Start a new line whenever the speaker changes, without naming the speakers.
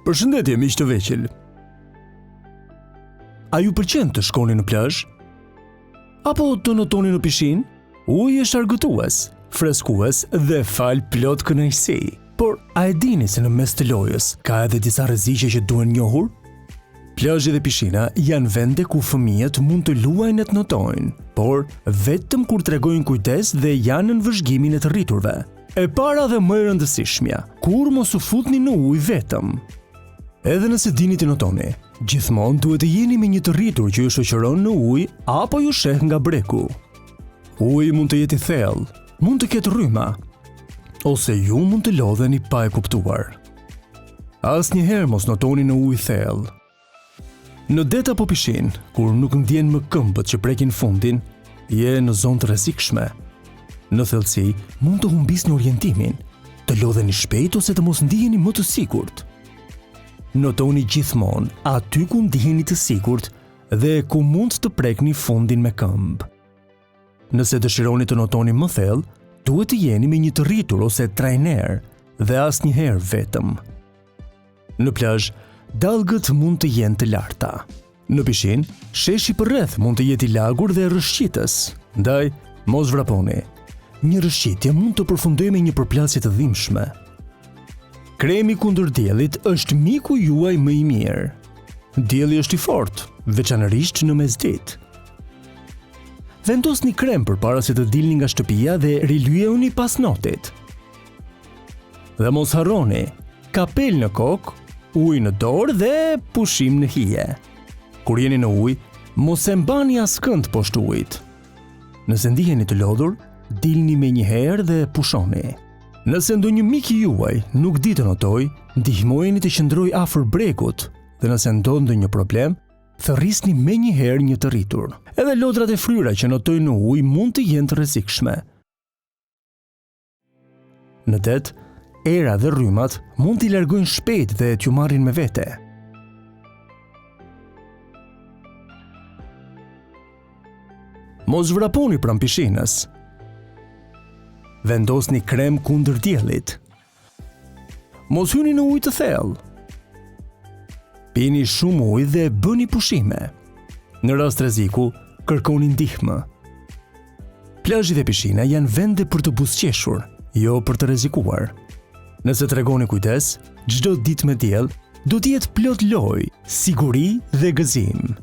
Përshëndetje, miq të veqël. A ju pëlqen të shkoni në plazh? Apo të notoni në pishinë? Uji është argëtues, freskues dhe fal plot kënaqësi. Por a e dini se në mes të lojës ka edhe disa rreziqe që duhen njohur? Plazhi dhe pishina janë vende ku fëmijët mund të luajnë e të notojnë, por vetëm kur tregojnë kujdes dhe janë në vëzhgimin e të rriturve. E para dhe më e rëndësishmja, kur mos u futni në ujë vetëm. Edhe nëse dini të notoni, gjithmonë duhet të jeni me një të rritur që ju shoqëron në ujë apo ju sheh nga breku. Uji mund të jetë i thellë, mund të ketë rryma, ose ju mund të lodheni pa e kuptuar. Asnjëherë mos notoni në ujë thellë. Në det apo pishinë, kur nuk ndjen më këmbët që prekin fundin, je në zonë të rrezikshme. Në thellësi, mund të humbisni orientimin, të lodheni shpejt ose të mos ndiheni më të sigurt. Notoni gjithmonë aty ku ndiheni të sigurt dhe ku mund të prekni fundin me këmbë. Nëse dëshironi të notoni më thellë, duhet të jeni me një të rritur ose trajner dhe asnjëherë vetëm. Në plazh, dallgët mund të jenë të larta. Në pishinë, sheshi përreth mund të jetë i lagur dhe rrëshqitës. Ndaj, mos vraponi. Një rrëshqitje mund të përfundojë me një përplasje të dhimbshme. Kremi kundër diellit është miku juaj më i mirë. Dielli është i fortë, veçanërisht në mesditë. Vendosni krem përpara se të dilni nga shtëpia dhe rilyehuni pas notit. Dhe mos harroni, kapel në kokë, ujë në dorë dhe pushim në hije. Kur jeni në ujë, mos e mbani askënd poshtë ujit. Nëse ndiheni të lodhur, dilni menjëherë dhe pushoni. Nëse ndonjë mik i juaj nuk di të notoj, ndihmojeni të qëndrojë afër brekut dhe nëse ndodh ndonjë problem, thërrisni menjëherë një të rritur. Edhe lodrat e fryra që notojnë në ujë mund të jenë të rrezikshme. Në det, era dhe rrymat mund t'i largojnë shpejt dhe t'ju marrin me vete. Mos vraponi pranë pishinës. Vendosni krem kundër diellit. Mos hyni në ujë të thellë. Pini shumë ujë dhe bëni pushime. Në rast rreziku, kërkoni ndihmë. Plazhi dhe pishina janë vende për të buzëqeshur, jo për të rrezikuar. Nëse tregoni kujdes, çdo ditë me diell do të jetë plot lojë, siguri dhe gëzim.